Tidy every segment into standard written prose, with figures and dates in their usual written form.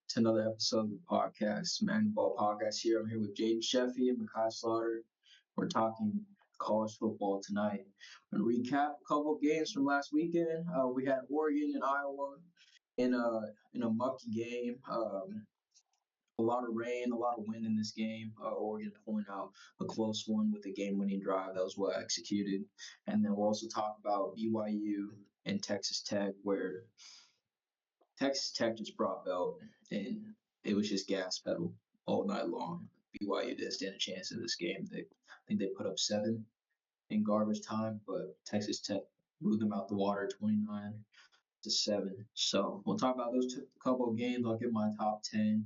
to another episode of the podcast, MagnetBall podcast. Here, I'm here with Jaden Sheffy and Makai Slaughter. We're talking college football tonight. I'm gonna recap a couple of games from last weekend. We had Oregon and Iowa in a mucky game. A lot of rain, a lot of wind in this game. Oregon pulling out a close one with a game-winning drive that was well executed. And then we'll also talk about BYU and Texas Tech, where Texas Tech just brought belt, and it was just gas pedal all night long. BYU didn't stand a chance in this game. I think they put up 7 in garbage time, but Texas Tech blew them out the water 29-7. So we'll talk about those couple of games. I'll give my top 10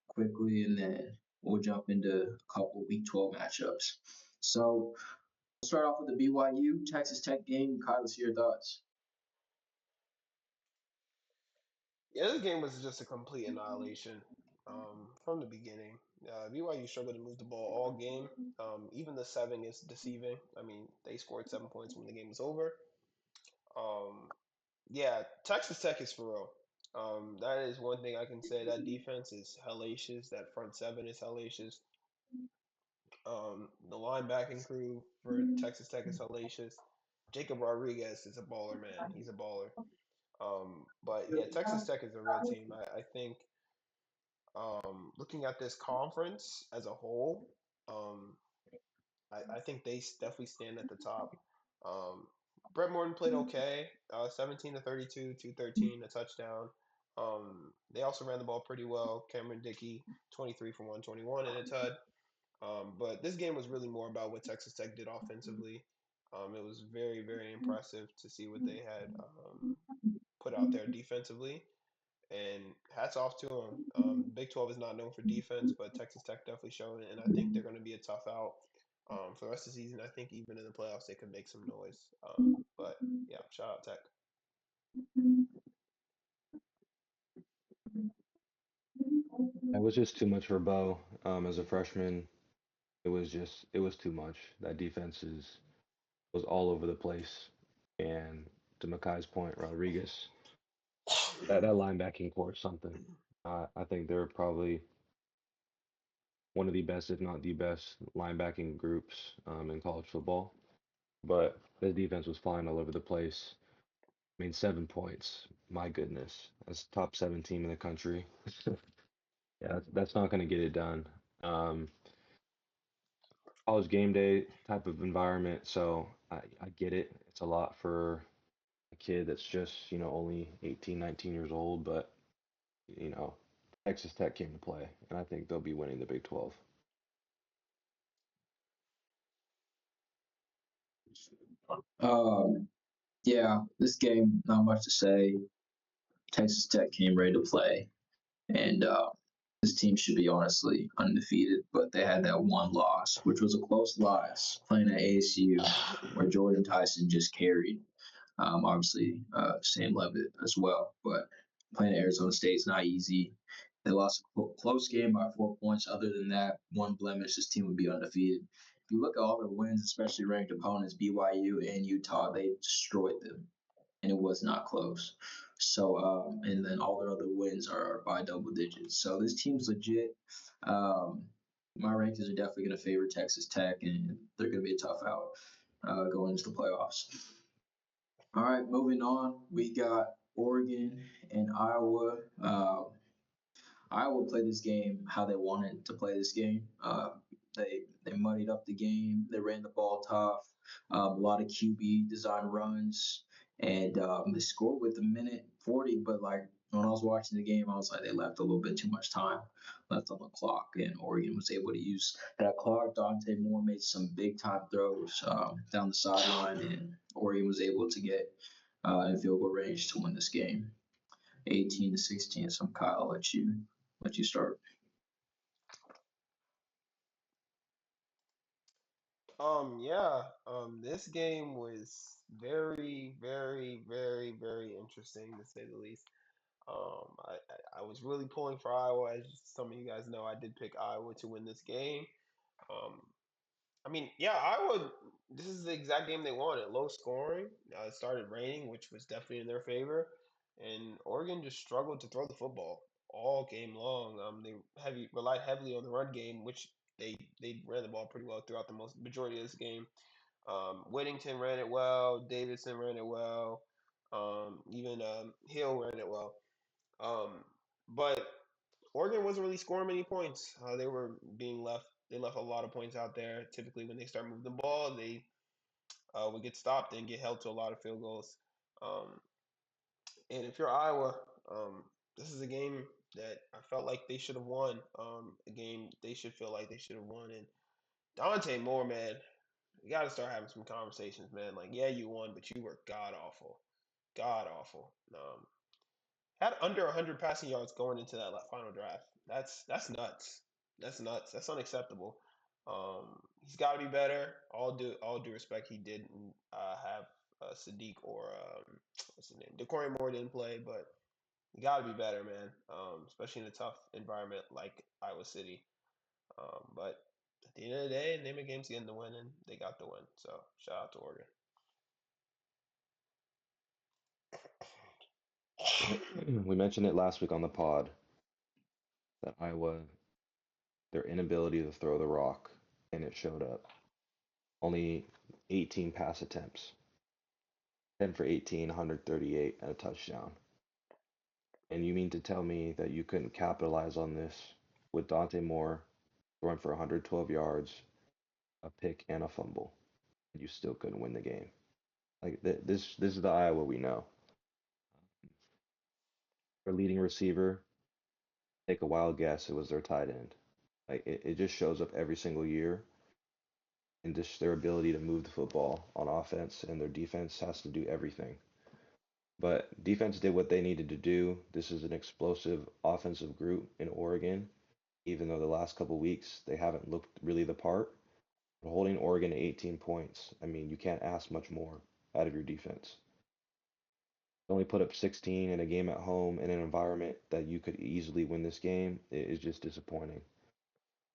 quickly, and then we'll jump into a couple Week 12 matchups. So we'll start off with the BYU Texas Tech game. Kyle, let's hear your thoughts. Yeah, this game was just a complete annihilation from the beginning. BYU struggled to move the ball all game. Even the 7 is deceiving. I mean, they scored 7 points when the game was over. Um, yeah, Texas Tech is for real. That is one thing I can say. That defense is hellacious. That front 7 is hellacious. The linebacking crew for Texas Tech is hellacious. Jacob Rodriguez is a baller, man. He's a baller. But yeah, Texas Tech is a real team. I think looking at this conference as a whole, um, I think they definitely stand at the top. Um, Brett Morton played okay, 17 to 32, 213, a touchdown. They also ran the ball pretty well. Cameron Dickey, 23 for 121 and a tud. But this game was really more about what Texas Tech did offensively. It was very, very impressive to see what they had put out there defensively. And hats off to them. Big 12 is not known for defense, but Texas Tech definitely showed it, and I think they're going to be a tough out for the rest of the season. I think even in the playoffs, they could make some noise. But yeah, shout out Tech. It was just too much for Bo as a freshman. It was too much. That was all over the place. And to Makai's point, Rodriguez, that linebacking core is something. I think they're probably one of the best, if not the best, linebacking groups in college football. But the defense was flying all over the place. I mean, 7 points. My goodness, that's top 7 team in the country. Yeah, that's not going to get it done. Um, College game day type of environment, so I get it. It's a lot for a kid that's just, only 18, 19 years old, but, you know, Texas Tech came to play, and I think they'll be winning the Big 12. Um, yeah, this game, not much to say. Texas Tech came ready to play, and this team should be honestly undefeated, but they had that one loss, which was a close loss, playing at ASU, where Jordan Tyson just carried. Obviously, Sam Levitt as well, but playing at Arizona State is not easy. They lost a close game by 4 points. Other than that, one blemish, this team would be undefeated. If you look at all their wins, especially ranked opponents, BYU and Utah, they destroyed them, and it was not close. So, and then all their other wins are by double digits. So this team's legit. Um, my rankings are definitely going to favor Texas Tech, and they're going to be a tough out going into the playoffs. All right, moving on. We got Oregon and Iowa. Iowa played this game how they wanted to play this game. They muddied up the game. They ran the ball tough. A lot of QB design runs, and they scored with a minute 40. But like when I was watching the game, I was like, they left a little bit too much time left on the clock, and Oregon was able to use that clock. Dante Moore made some big time throws down the sideline, and Oregon was able to get in field goal range to win this game, 18-16. So Kyle, I'll let you start. This game was very, very, very, very interesting to say the least. I was really pulling for Iowa. As some of you guys know, I did pick Iowa to win this game. Um, I mean, yeah, Iowa. This is the exact game they wanted. Low scoring. It started raining, which was definitely in their favor, and Oregon just struggled to throw the football all game long. They relied heavily on the run game, which they ran the ball pretty well throughout the majority of this game. Whittington ran it well. Davidson ran it well. Even Hill ran it well. But Oregon wasn't really scoring many points. They were being left. They left a lot of points out there. Typically, when they start moving the ball, they would get stopped and get held to a lot of field goals. Um, and if you're Iowa, this is a game that I felt like they should have won. A game they should feel like they should have won. And Dante Moore, man, you got to start having some conversations, man. Like, yeah, you won, but you were god awful, god awful. Had under 100 passing yards going into that final draft. That's nuts. That's nuts. That's unacceptable. He's got to be better. All due respect, he didn't have Sadiq or what's his name? Decory Moore didn't play, but you got to be better, man. Especially in a tough environment like Iowa City. But at the end of the day, name of the game's getting the win, and they got the win. So shout out to Oregon. We mentioned it last week on the pod that Iowa, their inability to throw the rock, and it showed up. Only 18 pass attempts, 10 for 18, 138, and a touchdown. And you mean to tell me that you couldn't capitalize on this with Dante Moore throwing for 112 yards, a pick, and a fumble, and you still couldn't win the game? Like this is the Iowa we know. Their leading receiver, take a wild guess, it was their tight end. Like it just shows up every single year, and just their ability to move the football on offense, and their defense has to do everything. But defense did what they needed to do. This is an explosive offensive group in Oregon, even though the last couple weeks they haven't looked really the part. Holding Oregon to 18 points, I mean, you can't ask much more out of your defense. Only put up 16 in a game at home in an environment that you could easily win this game. It is just disappointing.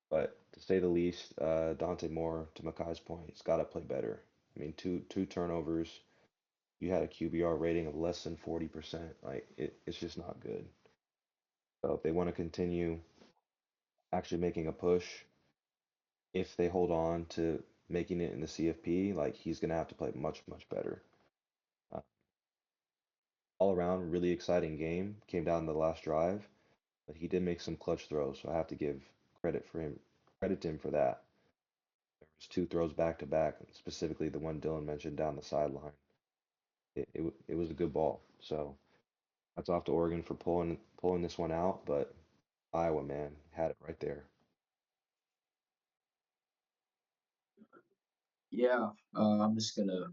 But to say the least, Dante Moore, to Makai's point, he's got to play better. I mean, two turnovers. You had a QBR rating of less than 40%. Like it's just not good. So if they want to continue actually making a push, if they hold on to making it in the CFP, like he's gonna have to play much better. Uh, all around, really exciting game. Came down to the last drive, but he did make some clutch throws, so I have to give credit to him for that. There was two throws back to back, specifically the one Dylan mentioned down the sideline. It was a good ball. So that's off to Oregon for pulling this one out, but Iowa, man, had it right there. Yeah, I'm just gonna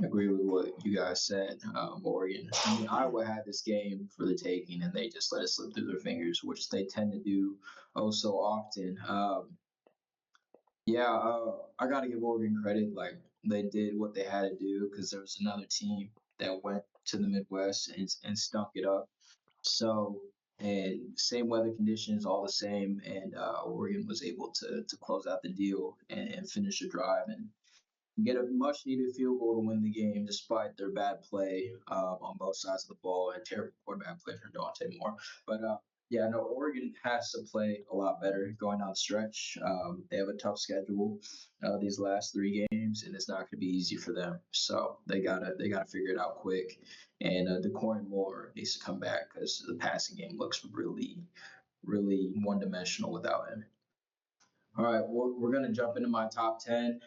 agree with what you guys said. Oregon, I mean, Iowa had this game for the taking, and they just let it slip through their fingers, which they tend to do oh so often. Yeah, I got to give Oregon credit. Like they did what they had to do because there was another team that went to the Midwest and stunk it up. So, and same weather conditions, all the same, and Oregon was able to close out the deal and finish the drive and get a much needed field goal to win the game despite their bad play on both sides of the ball and terrible quarterback play from Dante Moore. But yeah, no, Oregon has to play a lot better going down the stretch. They have a tough schedule these last three games, and it's not going to be easy for them. So they gotta figure it out quick. And Decory Moore needs to come back because the passing game looks really one dimensional without him. All right, we're gonna jump into my top 10.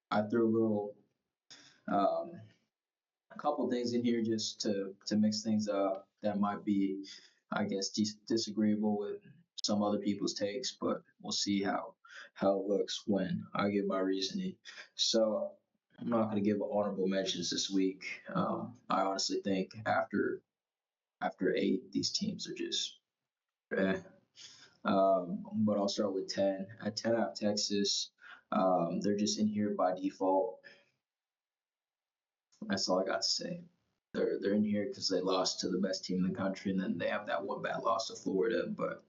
I threw a little, a couple things in here just to mix things up that might be, I guess, disagreeable with some other people's takes, but we'll see how it looks when I give my reasoning. So I'm not going to give honorable mentions this week. I honestly think after 8, these teams are just. Eh. But I'll start with 10. At 10, I have Texas. They're just in here by default. That's all I got to say. They're in here because they lost to the best team in the country, and then they have that one bad loss to Florida. But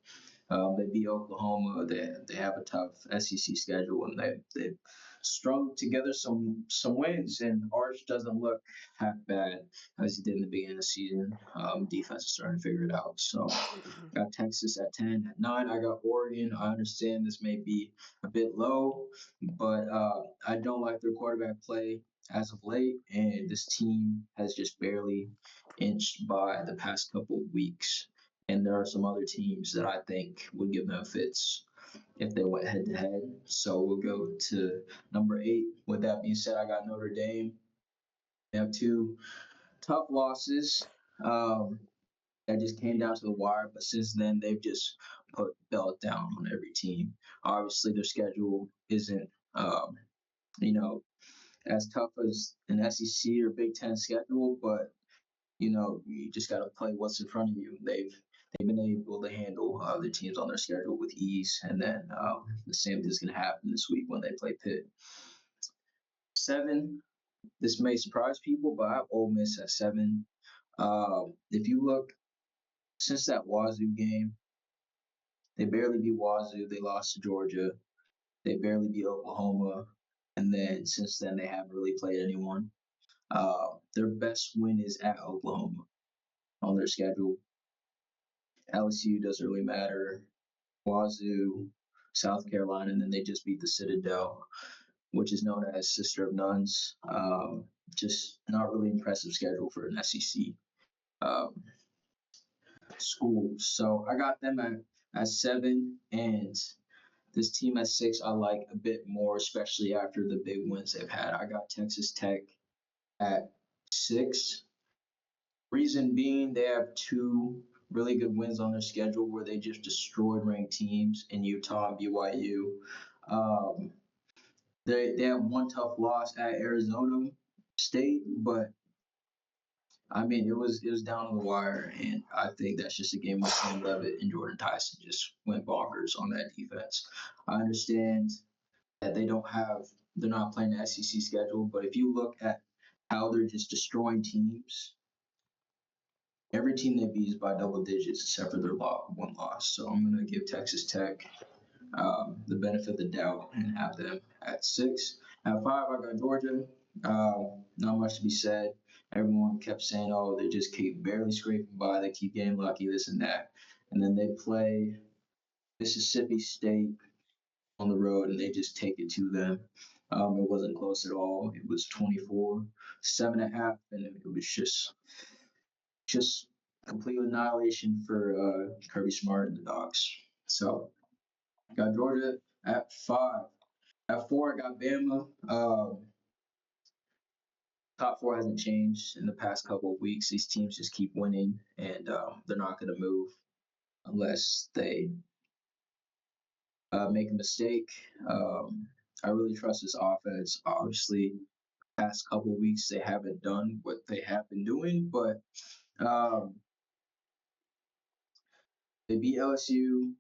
They beat Oklahoma. They have a tough SEC schedule, and they strung together some wins. And Arch doesn't look half bad as he did in the beginning of the season. Defense is starting to figure it out. So got Texas at 10. At 9, I got Oregon. I understand this may be a bit low, but I don't like their quarterback play as of late, and this team has just barely inched by the past couple of weeks. And there are some other teams that I think would give them fits if they went head to head. So we'll go to number 8. With that being said, I got Notre Dame. They have 2 tough losses. That just came down to the wire, but since then they've just put belt down on every team. Obviously, their schedule isn't, you know, as tough as an SEC or Big 10 schedule, but you just got to play what's in front of you. They've been able to handle the teams on their schedule with ease, and then the same thing is going to happen this week when they play Pitt. 7. This may surprise people, but I have Ole Miss at 7. If you look since that Wazoo game, they barely beat Wazoo. They lost to Georgia. They barely beat Oklahoma, and then since then they haven't really played anyone. Their best win is at Oklahoma on their schedule. LSU doesn't really matter. Wazoo, South Carolina, and then they just beat the Citadel, which is known as Sister of Nuns. Just not really impressive schedule for an SEC um, school. So I got them at 7, and this team at 6 I like a bit more, especially after the big wins they've had. I got Texas Tech at 6. Reason being, they have 2 really good wins on their schedule where they just destroyed ranked teams in Utah and BYU. Um, they have 1 tough loss at Arizona State, but I mean, it was down to the wire, and I think that's just a game where Sam Levitt and Jordan Tyson just went bonkers on that defense. I understand that they're not playing the SEC schedule, but if you look at how they're just destroying teams, every team they beat is by double digits except for their 1 loss. So I'm going to give Texas Tech the benefit of the doubt and have them at 6. At 5, I got Georgia. Not much to be said. Everyone kept saying, oh, they just keep barely scraping by. They keep getting lucky, this and that. And then they play Mississippi State on the road, and they just take it to them. It wasn't close at all. It was 24, 7.5, and it was just complete annihilation for Kirby Smart and the Dogs. So got Georgia at 5. At 4, I got Bama. Top 4 hasn't changed in the past couple of weeks. These teams just keep winning, and they're not going to move unless they make a mistake. I really trust this offense. Obviously, past couple of weeks they haven't done what they have been doing, but they beat LSU.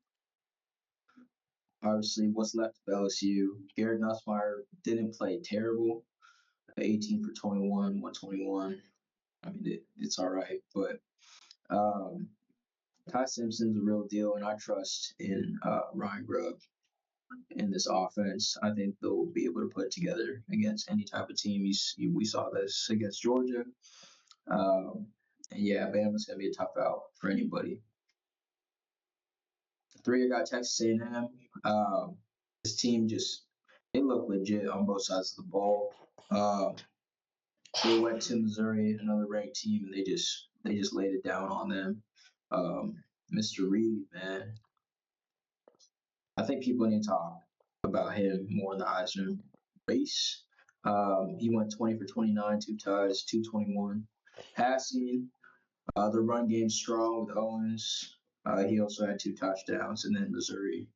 Obviously, what's left of LSU? Garrett Nussmeier didn't play terrible. 18 for 21, 121. I mean, it's all right, but Ty Simpson's a real deal, and I trust in Ryan Grubb in this offense. I think they'll be able to put it together against any type of team. We saw this against Georgia. And yeah, Bama's going to be a tough out for anybody. 3, I got Texas A&M. This team they look legit on both sides of the ball. They went to Missouri, another ranked team, and they just laid it down on them. Mr. Reed, man, I think people need to talk about him more in the Heisman race. He went 20 for 29, 2 ties, 221 passing. The run game strong with Owens. He also had 2 touchdowns, and then Missouri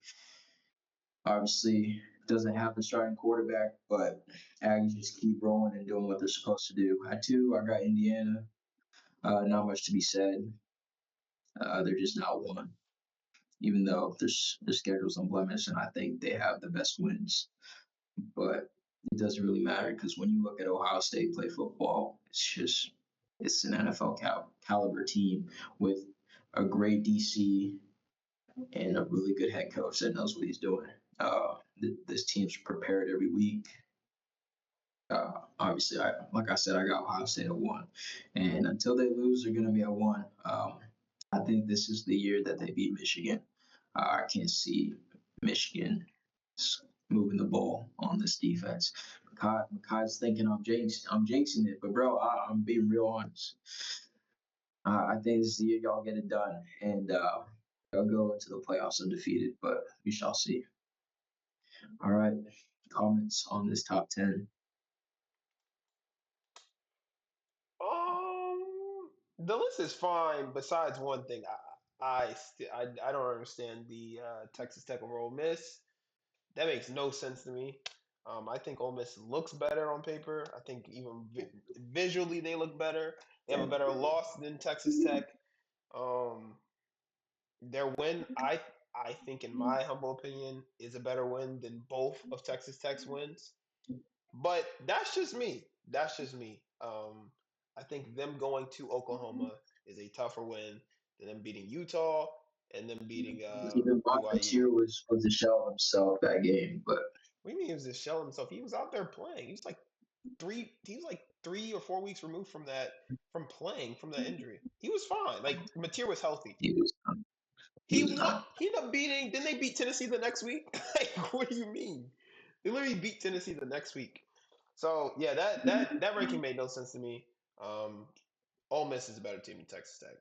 obviously doesn't have the starting quarterback, but Aggies just keep rolling and doing what they're supposed to do. At 2, I got Indiana. Not much to be said. They're just not one, even though their schedule's unblemished, and I think they have the best wins. But it doesn't really matter because when you look at Ohio State play football, it's an NFL caliber team with a great DC, and a really good head coach that knows what he's doing. This team's prepared every week. Obviously, like I said, I got Ohio State at 1, and until they lose, they're going to be at 1. I think this is the year that they beat Michigan. I can't see Michigan moving the ball on this defense. Makai's thinking I'm jinxing it, but bro, I'm being real honest. I think this is the year y'all get it done, and y'all go into the playoffs undefeated, but we shall see. All right, comments on this top 10. The list is fine. Besides one thing, I don't understand the Texas Tech over Ole Miss. That makes no sense to me. I think Ole Miss looks better on paper. I think even visually they look better. They have a better loss than Texas Tech. Um, their win, I think, in my humble opinion, is a better win than both of Texas Tech's wins. But that's just me. That's just me. I think them going to Oklahoma is a tougher win than them beating Utah and them beating Even BYU. Montier was a shell of himself that game, but What do you mean he was just shelling himself? He was out there playing. He was like 3 or 4 weeks removed from playing from that injury. He was fine. Like Mateer was healthy. he was he He was won. not. He ended up beating. Didn't they beat Tennessee the next week? Like, what do you mean? They literally beat Tennessee the next week. So yeah, that ranking made no sense to me. Um, Ole Miss is a better team than Texas Tech.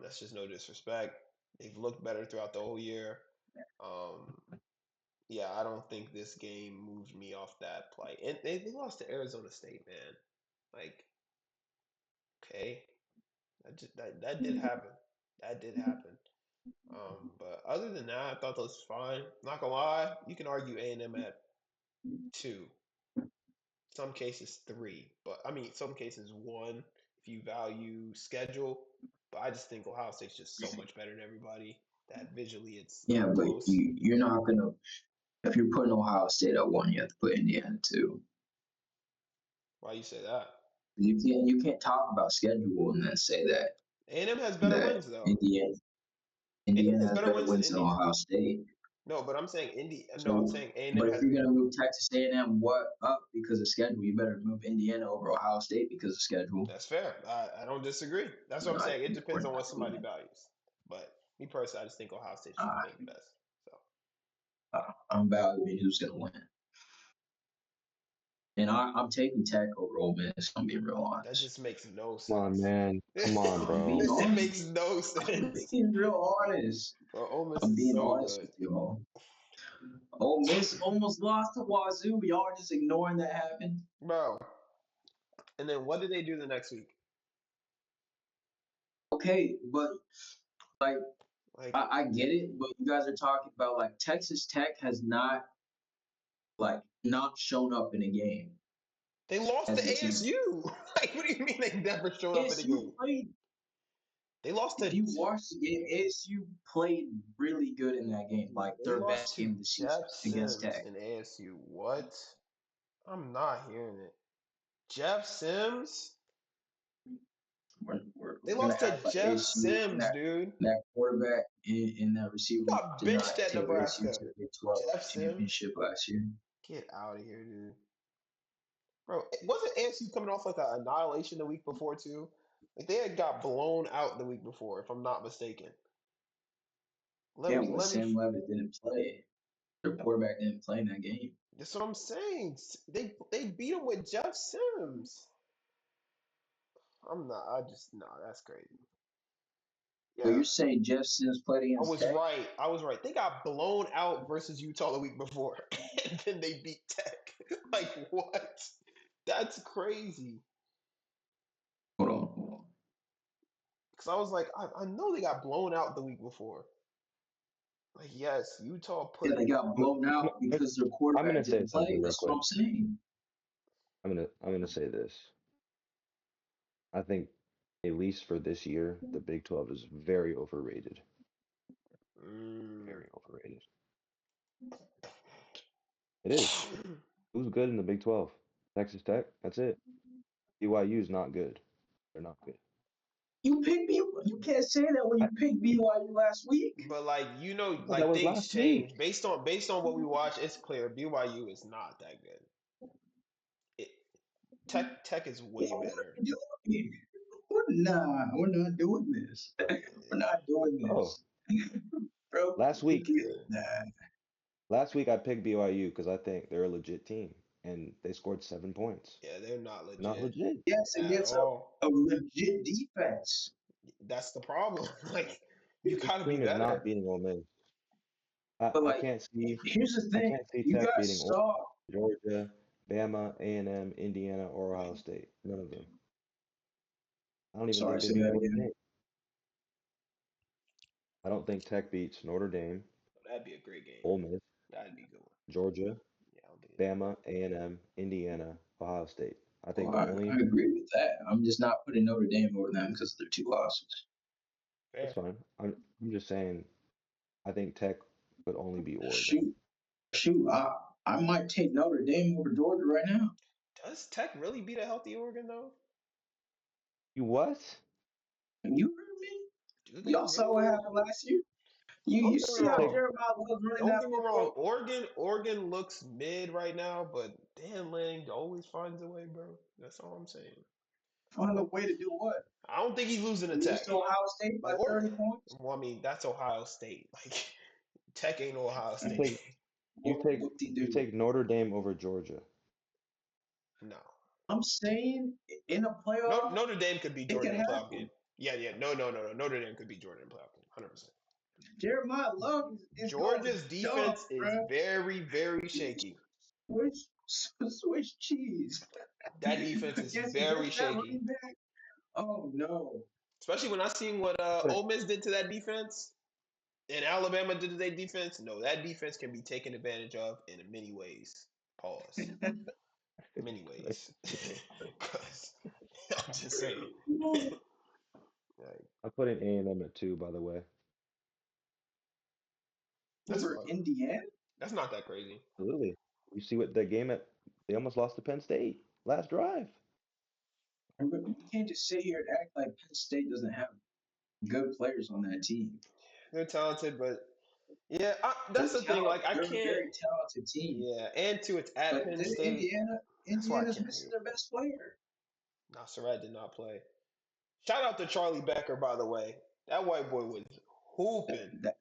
That's just no disrespect. They've looked better throughout the whole year. Um, yeah, I don't think this game moved me off that play. And they lost to Arizona State, man. Like, okay, that did happen. That did happen. But other than that, I thought that was fine. Not gonna lie, you can argue A&M at 2, some cases 3, but I mean some cases 1 if you value schedule. But I just think Ohio State's just so much better than everybody that visually it's Yeah, not but close. you're not gonna. If you're putting Ohio State at 1, you have to put Indiana 2. Why you say that? You can't talk about schedule and then say that A&M has better that wins though. Indiana A&M Indiana has has better better wins than wins than Indiana. Ohio State. No, but I'm saying Indy. No, I'm So, saying A&M but if has. you're gonna move Texas A&M what up because of schedule, you better move Indiana over Ohio State because of schedule. That's fair. I don't disagree. That's what We're I'm not saying. It we're depends on not what doing somebody values. But me personally, I just think Ohio State's that. playing the best. So I'm valuing who's gonna win, and I'm taking Tech over Ole Miss. I'm being real that honest. just makes no Come on, sense. man. Come on, I'm being bro. It honest. makes no I'm sense. being real honest. Bro, Ole Miss I'm is being so honest good. with you all. Ole Miss almost lost to Wazoo. Y'all are just ignoring that happened. Bro. And then what did they do the next week? Okay, but like Like I get it, but you guys are talking about like Texas Tech has not shown up in a game they lost to as a team. ASU. Like what do you mean they never showed up in a ASU game? played. They lost If to you watch the game, ASU played really good in that game, like they their lost best to game of the season Jeff against Sims Tech. in ASU. What? I'm not hearing it. Jeff Sims? They We're gonna lost to act like Jeff ASU and Sims, dude. that quarterback and that He receiver got did benched not at take ASU Nebraska. to the Big 12 Jeff Sims? championship last year. Get out of here, dude. Bro, wasn't ASU coming off like an annihilation the week before too? Like they had got blown out the week before, if I'm not mistaken. Let Yeah, me but let me Sam Levitt didn't play. Their quarterback didn't play in that game. That's what I'm saying. They beat him with Jeff Sims. I'm not. I just no. That's crazy. So Yeah, you're saying Jeff Sims played I against was Tech? right. I was right. They got blown out versus Utah the week before, and then they beat Tech. Like what? That's crazy. Hold on. Because I was like, I know they got blown out the week before. Like yes, Utah Yeah, put. they got blown out I'm because their I'm gonna quarterback say didn't play. something real That's what quick. I'm saying. I'm gonna say this. I think, at least for this year, the Big 12 is very overrated. Mm. Very overrated. It is. Who's good in the Big 12? Texas Tech. That's it. BYU is not good. They're not good. You picked B. You can't say that when you picked BYU last week. But like That like was things last week. change based on what we watch. It's clear BYU is not that good. It, Tech is way What better. are you doing? Nah, we're not doing this. We're not doing Oh, this, bro. last week. Nah. Last week I picked BYU because I think they're a legit team, and they scored 7 points. Yeah, they're not Not legit legit. Yes, at against all. a legit defense. That's the problem. Like you This gotta be team is not better. beating Ole Miss. I, But I like, can't see here's the I thing: can't see you Tech guys beating saw. Georgia, Bama, A&M, Indiana, or Ohio State. None of them. I don't even Sorry, think they say beat that Notre again. Dame. I don't think Tech beats Notre Dame, That'd be a great game. Ole Miss, That'd be a good one. Georgia, Yeah, I don't think Bama, A&M, Indiana, Ohio State. I think Well, the I only agree with that. I'm just not putting Notre Dame over them because of their 2 losses. that's fair. fine. I'm just saying I think Tech could only beat Oregon. Shoot, I might take Notre Dame over Georgia right now. Does Tech really beat a healthy Oregon though? You what? You heard me? Do they Y'all saw what really? happened last year. You Don't get me see You how take wrong. Jeremiah Love's running Don't that get me wrong. football? Oregon looks mid right now, but Dan Lang always finds a way, bro. That's all I'm saying. Find a way to do what? I don't think he's losing to Lose Tech. to Ohio State by But or 30 points? well, I mean, that's Ohio State. Like Tech ain't no Ohio you State. take you take What they you do? take Notre Dame over Georgia. No. I'm saying in a No, playoff, Notre Dame could beat it Jordan could in a playoff game. happen. Yeah. No. Notre Dame could beat Jordan in a playoff game. 100%. Jeremiah Love is going Georgia's dumb, defense is bro. very shaky. Swiss cheese. That defense is very Against that shaky. running back? Oh no. Especially when I seen what But Ole Miss did to that defense and Alabama did to their defense. No, that defense can be taken advantage of in many ways. Pause. Many ways. 'Cause I'm just saying. Like, I put in A&M at 2, by the way. that's Over fine. Indiana? That's not that crazy. Absolutely. You see what the game at they almost lost to Penn State last drive. You can't just sit here and act like Penn State doesn't have good players on that team. They're talented, but yeah, that's They're the thing. Like, I They're a can't. very talented team. Yeah, and two, it's at But Penn State. That's why I Indiana's can't missing hate. their best player. Nah, Surratt did not play. Shout out to Charlie Becker, by the way. That white boy was hooping. That,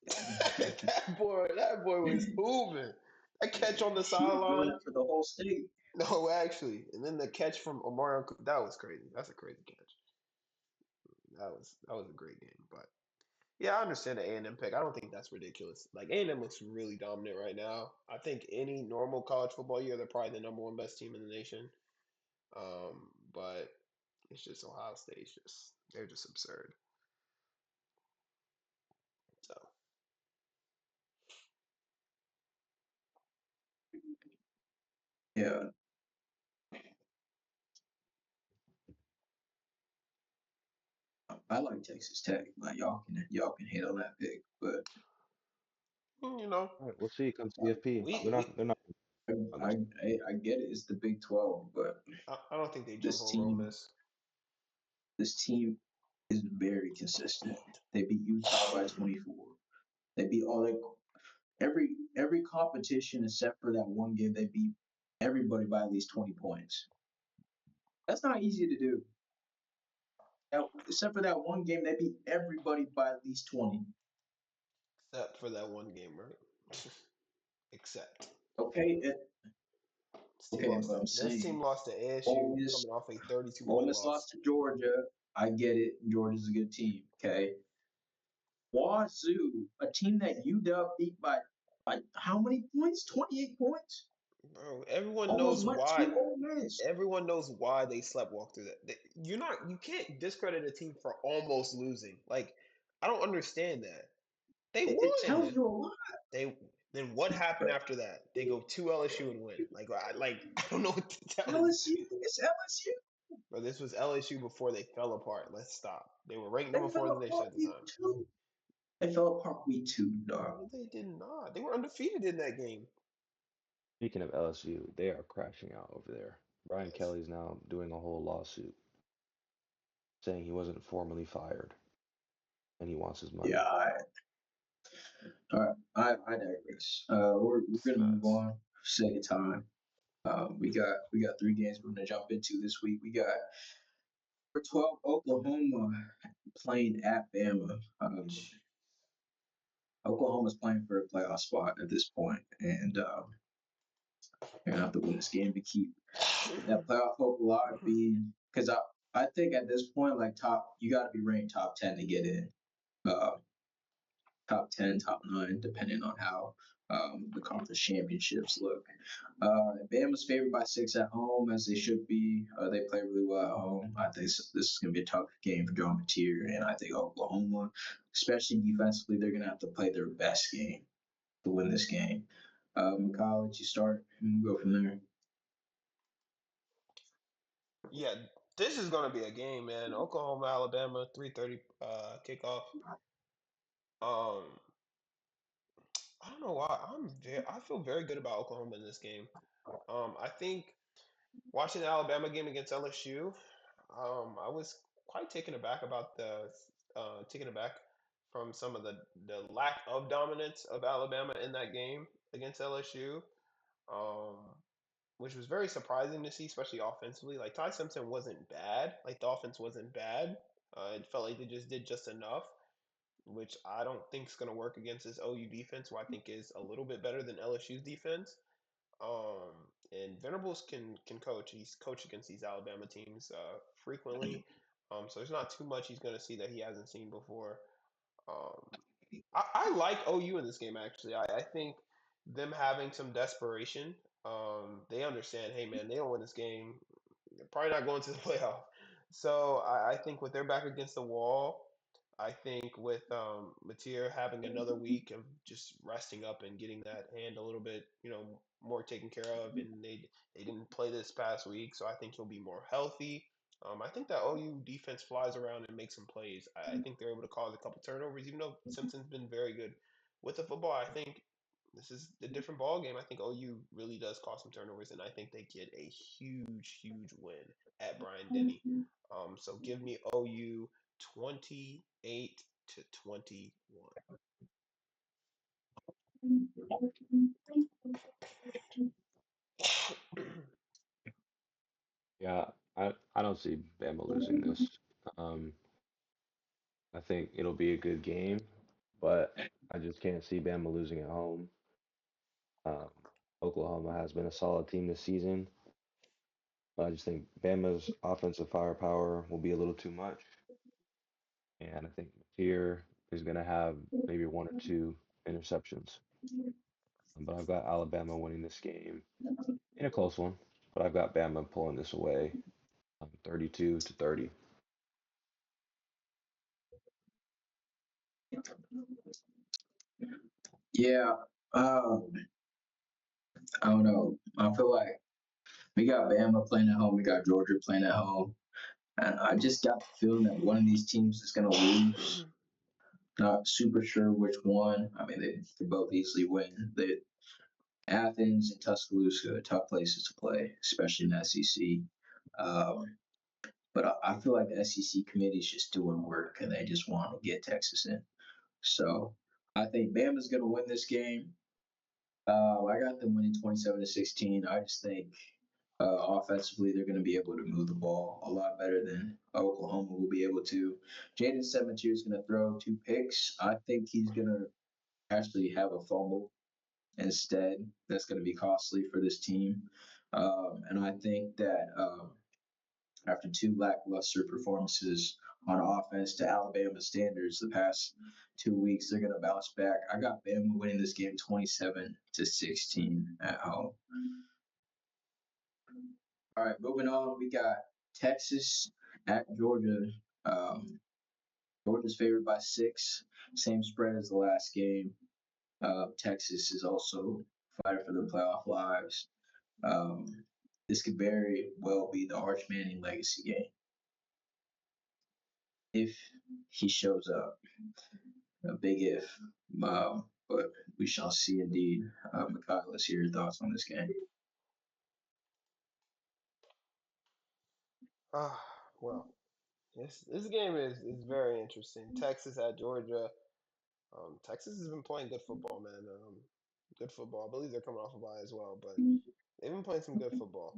that boy was hooping. That catch on the he was doing sideline. that for the whole state. No, actually, and then the catch from Omar. That was crazy. That's a crazy catch. That was a great game. But yeah, I understand the A&M pick. I don't think that's ridiculous. Like A&M looks really dominant right now. I think any normal college football year, they're probably the number one best team in the nation. But it's just Ohio State. They're just absurd. So Yeah, I like Texas Tech. Like y'all can hate on that pick, but you know, All right, we'll see. Come CFP. we They're not I I get it. It's the Big 12, but I don't think they jump this over Ole team Miss. this team is very consistent. They beat Utah by 24. They beat all like every competition except for that one game. They beat everybody by at least 20 points. That's not easy to do. Except for that one game, they beat everybody by at least 20. Except for that one game, right? Except Okay, but I'm this team saying lost to Ole ASU Miss, coming off a 32 Ole point Miss loss. lost to Georgia. I get it. Georgia's a good team. Okay, Wazoo, a team that UW beat by how many points? 28 points. Bro, everyone Almost knows went why. to Ole Miss. Everyone knows why they sleptwalk through that. You can't discredit a team for almost losing. Like, I don't understand that. They It tells won. you a lot. They then what happened after that? They go to LSU and win. I don't know what to tell you. LSU, it's LSU. But this was LSU before they fell apart. Let's stop. They were ranked They number four fell in the nation apart at the week time. two. They fell apart week two, dog. No, they did not. They were undefeated in that game. Speaking of LSU, they are crashing out over there. Brian Yes. Kelly's now doing a whole lawsuit. saying he wasn't formally fired and he wants his money. Yeah, I digress. We're It's gonna move nuts. on for sake of time. We got 3 games we're gonna jump into this week. We got for 12 Oklahoma playing at Bama. Oklahoma's playing for a playoff spot at this point, and they're gonna have to win this game to keep that playoff hope alive. Being because I think at this point, like you got to be ranked top 10 to get in. Uh, Top 10, top 9, depending on how the conference championships look. Bama's favored by 6 at home, as they should be. They play really well at home. I think this is going to be a tough game for John Mateer, and I think Oklahoma, especially defensively, they're going to have to play their best game to win this game. Kyle, let you start and we'll go from there. Yeah, this is gonna be a game, man. Oklahoma, Alabama, 3:30 kickoff. Um, I don't know why I feel very good about Oklahoma in this game. I think watching the Alabama game against LSU, I was quite taken aback about the taken aback from some of the lack of dominance of Alabama in that game against LSU. Um, which was very surprising to see, especially offensively. Like Ty Simpson wasn't bad. Like the offense wasn't bad. It felt like they just did just enough, which I don't think is going to work against this OU defense, who I think is a little bit better than LSU's defense. And Venables can coach. He's coached against these Alabama teams frequently. So there's not too much he's going to see that he hasn't seen before. Um, I like OU in this game actually. I think them having some desperation. They understand, hey man, they don't win this game, they're probably not going to the playoff. So I think with their back against the wall, I think with Mateer having another week of just resting up and getting that hand a little bit, more taken care of, and they didn't play this past week, so I think he'll be more healthy. I think that OU defense flies around and makes some plays. I think they're able to cause a couple turnovers, even though Simpson's been very good with the football. I think this is a different ball game. I think OU really does cause some turnovers, and I think they get a huge, huge win at Bryant Denny. So give me OU 28-21. Yeah, I don't see Bama losing this. Um, I think it'll be a good game, but I just can't see Bama losing at home. Um, Oklahoma has been a solid team this season, but I just think Bama's offensive firepower will be a little too much, and I think Mateer is going to have maybe one or two interceptions. But I've got Alabama winning this game in a close one, but I've got Bama pulling this away, 32-30. Yeah, I don't know. I feel like we got Bama playing at home, we got Georgia playing at home, and I just got the feeling that one of these teams is going to lose. Not super sure which one. I mean, they could both easily win. Athens and Tuscaloosa are tough places to play, especially in the SEC. Um, but I feel like the SEC committee is just doing work and they just want to get Texas in. So I think Bama's going to win this game. I got them winning 27-16. I just think offensively they're going to be able to move the ball a lot better than Oklahoma will be able to. Jaden Seventier is going to throw 2 picks. I think he's going to actually have a fumble instead. That's going to be costly for this team. And I think that after 2 lackluster performances on offense to Alabama standards the past 2 weeks, they're going to bounce back. I got Bama winning this game 27-16 at home. All right, moving on. We got Texas at Georgia. Georgia's favored by 6, same spread as the last game. Texas is also fighting for their playoff lives. This could very well be the Arch Manning legacy game if he shows up. A big if, but we shall see indeed. Mikhail, let's hear your thoughts on this game. Well, This game is very interesting. Texas at Georgia. Texas has been playing good football, man. Good football. I believe they're coming off a bye as well, but they've been playing some good football.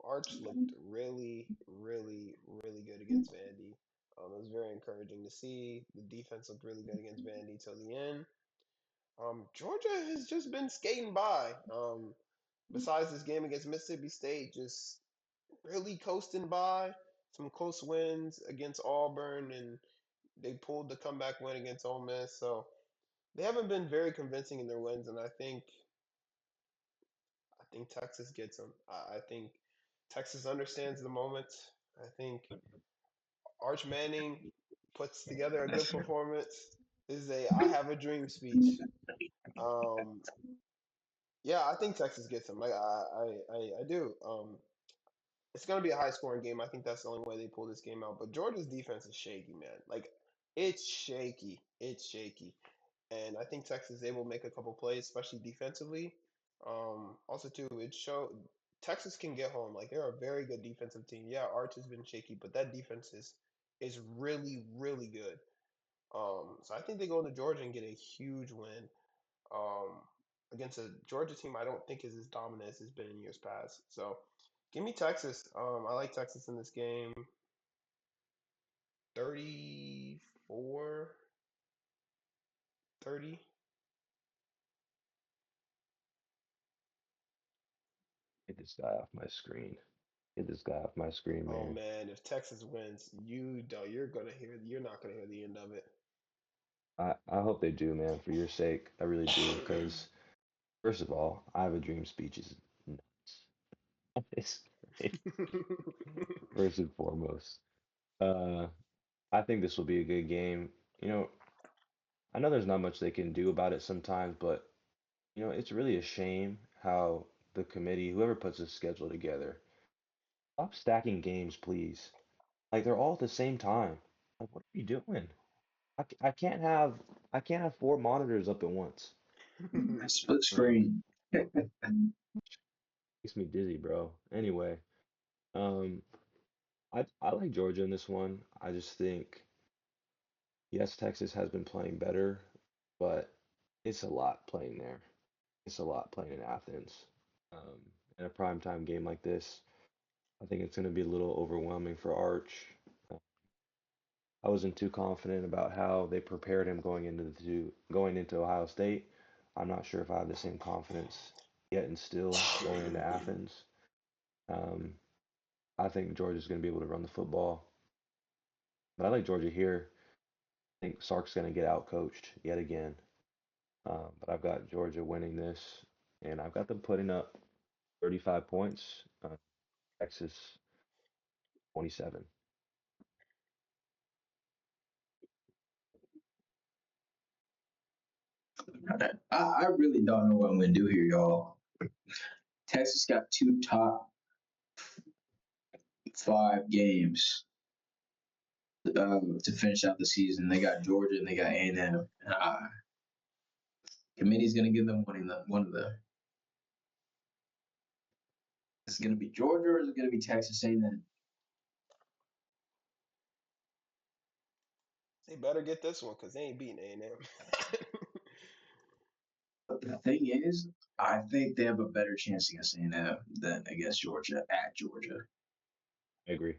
Arch looked really, really, really good against Vandy. It was very encouraging to see. The defense looked really good against Vandy till the end. Georgia has just been skating by. Besides this game against Mississippi State, just really coasting by. Some close wins against Auburn, and they pulled the comeback win against Ole Miss. So they haven't been very convincing in their wins, and I think Texas gets them. I think Texas understands the moment. I think Arch Manning puts together a good performance. This is a "I have a dream" speech. Um, yeah, I think Texas gets them. I do. It's going to be a high scoring game. I think that's the only way they pull this game out. But Georgia's defense is shaky, man. Like it's shaky. It's shaky. And I think Texas is able to make a couple plays, especially defensively. Also, too, it showed Texas can get home. Like they're a very good defensive team. Yeah, Arch has been shaky, but that defense is really really good. So I think they go to Georgia and get a huge win um, against a Georgia team I don't think is as dominant as it's been in years past. So give me Texas. I like Texas in this game. 34, 30. Get this guy off my screen. Get this guy off my screen, Oh man. man, if Texas wins, you're not gonna hear the end of it. I hope they do, man, for your sake. I really do, because first of all, I have a dream speech is nuts. It's great, first and foremost. Uh, I think this will be a good game. You know, I know there's not much they can do about it sometimes, but it's really a shame how the committee, whoever puts this schedule together, stop stacking games, please. Like they're all at the same time. Like, what are you doing? I can't have four monitors up at once. Split Um, screen. makes me dizzy, bro. Anyway, um, I like Georgia in this one. I just think yes, Texas has been playing better, but it's a lot playing there. It's a lot playing in Athens. In a primetime game like this, I think it's going to be a little overwhelming for Arch. Uh, I wasn't too confident about how they prepared him going into Ohio State. I'm not sure if I have the same confidence yet and still going into Athens. Um, I think Georgia's going to be able to run the football, but I like Georgia here. I think Sark's going to get out coached yet again. But I've got Georgia winning this, and I've got them putting up 35 points. Texas 27. I really don't know what I'm going to do here, y'all. Texas got two top five games to finish out the season. They got Georgia and they got A&M. Committee's going to give them one of them. Is it going to be Georgia or is it going to be Texas A&M? They better get this one because they ain't beating A&M. But the thing is, I think they have a better chance against A&M than against Georgia at Georgia, I agree.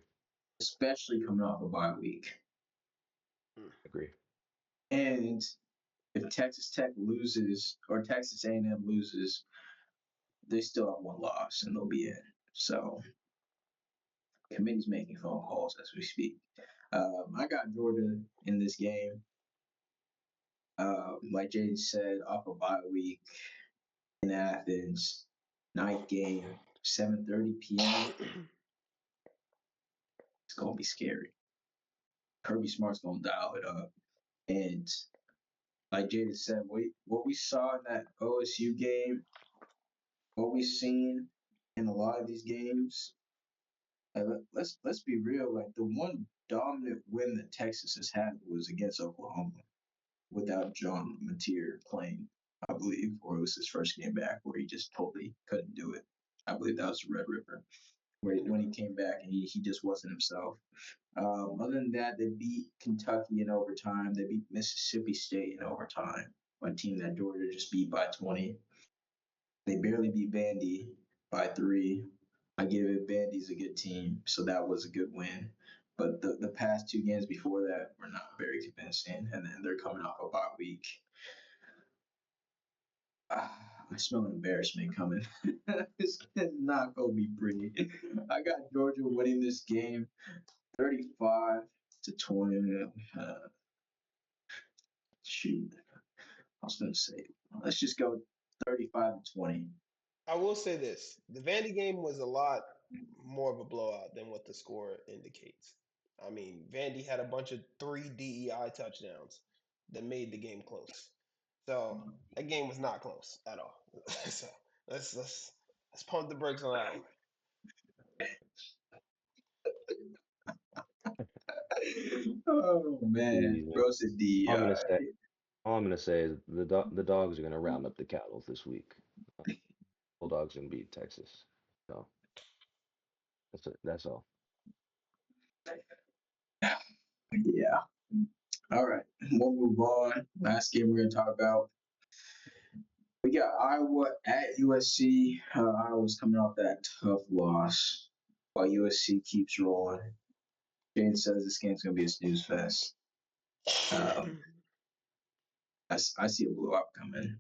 especially coming off a bye week. Agree. And if Texas Tech loses or Texas A&M loses, they still have one loss and they'll be in. So committee's making phone calls as we speak. I got Georgia in this game. Like Jay said, off a bye week in Athens, night game, 7:30 p.m. It's gonna be scary. Kirby Smart's gonna dial it up, and like Jada said, what we saw in that OSU game, what we've seen in a lot of these games, let's be real. Like the one dominant win that Texas has had was against Oklahoma without John Mateer playing, I believe, or it was his first game back where he just totally couldn't do it. I believe that was the Red River. when he came back and he just wasn't himself. Other than that, they beat Kentucky in overtime. They beat Mississippi State in overtime, a team that Georgia just beat by 20. They barely beat Vandy by 3. I give it Vandy's a good team, so that was a good win. But the past 2 games before that were not very convincing, and then they're coming off a bye week. I smell embarrassment coming. This is not gonna be pretty. I got Georgia winning this game 35-20. Shoot, I was gonna say, let's just go 35-20. I will say this: the Vandy game was a lot more of a blowout than what the score indicates. I mean, Vandy had a bunch of 3 DEI touchdowns that made the game close. So that game was not close at all. So let's pump the brakes on that one. Oh man, Jeez, man. bro said All I'm DEI. gonna say, all I'm gonna say is the dogs are gonna round up the cattle this week. Bulldogs gonna beat Texas. So that's it. That's all. Yeah. All right, we'll move on. Last game we're gonna talk about. We got Iowa at USC. Iowa's coming off that tough loss, while USC keeps rolling. Jane says this game's gonna be a snooze fest. Um, I see a blowout coming.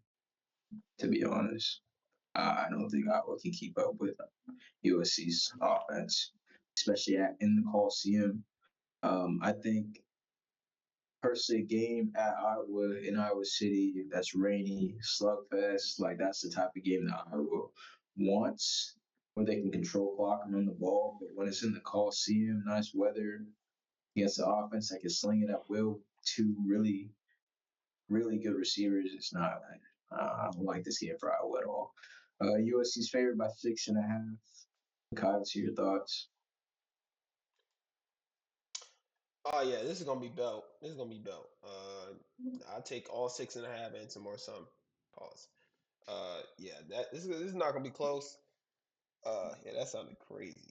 To be honest, I don't think Iowa can keep up with USC's offense, especially in the Coliseum. I think personally, a game at Iowa in Iowa City that's rainy, slugfest, like that's the type of game that Iowa wants, where they can control clock and run the ball. But when it's in the Coliseum, nice weather against the offense that can sling it at will, 2 really good receivers, it's not. I don't like this game for Iowa at all. USC's favored by 6.5. Kyle, see your thoughts. Oh yeah, this is gonna be belt. This is gonna be belt. I'll take all 6.5 and some more some. Pause. Yeah, this is not gonna be close. Yeah, that sounded crazy.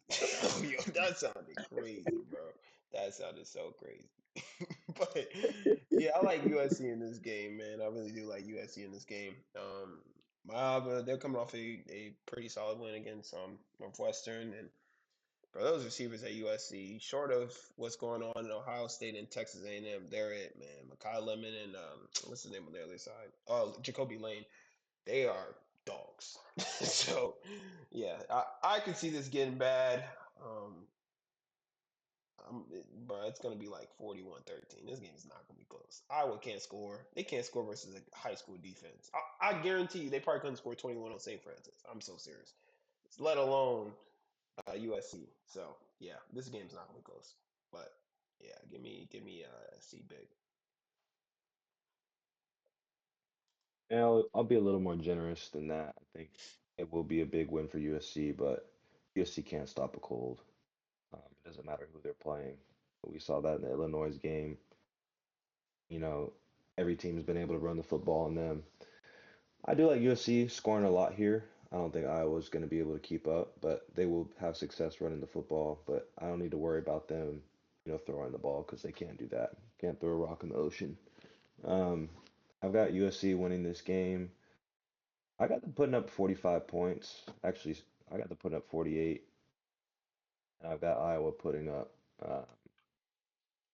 Yo, that sounded crazy, bro. That sounded so crazy. But yeah, I like USC in this game, man. I really do like USC in this game. They're coming off a pretty solid win against Northwestern, and for those receivers at USC, short of what's going on in Ohio State and Texas A&M, they're it, man. Makai Lemon and what's the name on the other side? Oh, Jacoby Lane. They are dogs. So yeah, I can see this getting bad. Um, bro, it's gonna be like 41-13. This game is not gonna be close. Iowa can't score. They can't score versus a high school defense. I guarantee you, they probably couldn't score 21 on St. Francis. I'm so serious. Let alone USC. So yeah, this game's not gonna be close. But yeah, give me SC big. And I'll be a little more generous than that. I think it will be a big win for USC, but USC can't stop a cold. It doesn't matter who they're playing. We saw that in the Illinois game. You know, every team's been able to run the football on them. I do like USC scoring a lot here. I don't think Iowa's going to be able to keep up, but they will have success running the football. But I don't need to worry about them, throwing the ball because they can't do that. Can't throw a rock in the ocean. Um, I've got USC winning this game. I got them putting up 45 points. Actually, I got them putting up 48, and I've got Iowa putting up. Uh,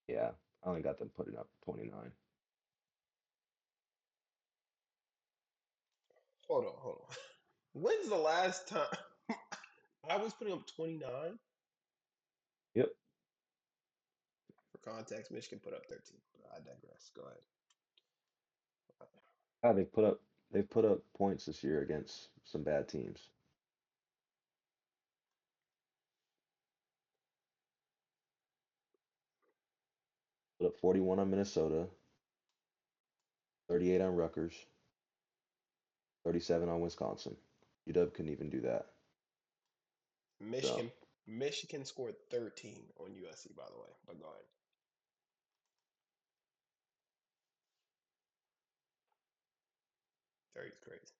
yeah, I only got them putting up 29. Hold on. When's the last time I was putting up 29? Yep. For context, Michigan put up 13. But I digress. Go ahead. Yeah, they've put up points this year against some bad teams. Put up 41 on Minnesota, 38 on Rutgers, 37 on Wisconsin. UW couldn't even do that. So Michigan Michigan scored 13 on USC, by the way. But go ahead. 30 is crazy.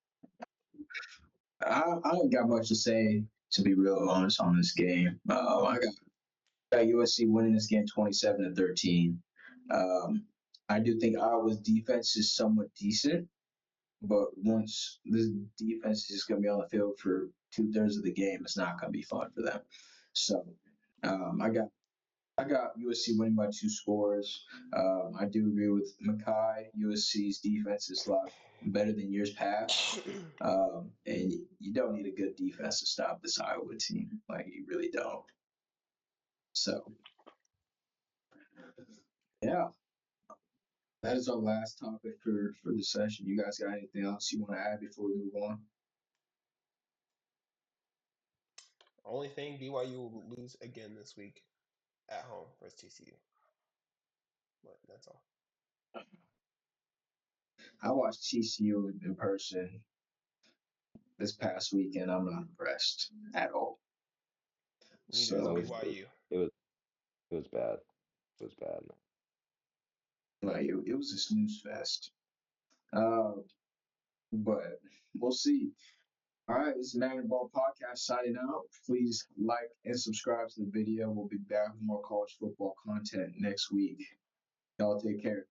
I don't got much to say. to be real honest on this game. I got USC winning this game 27-13. I do think Iowa's defense is somewhat decent, but once this defense is just going to be on the field for 2/3 of the game, it's not going to be fun for them. So I got USC winning by 2 scores. I do agree with Mackay. USC's defense is a lot better than years past. And you don't need a good defense to stop this Iowa team. Like, you really don't. So, yeah, that is our last topic for the session. You guys got anything else you want to add before we move on? Only thing, BYU will lose again this week at home versus TCU. But that's all. I watched TCU in person this past weekend. I'm not impressed at all. Neither So, is BYU. It was bad. It was bad. like, it was a snooze fest. But we'll see. All right, this is MagnetBall Podcast signing out. Please like and subscribe to the video. We'll be back with more college football content next week. Y'all take care.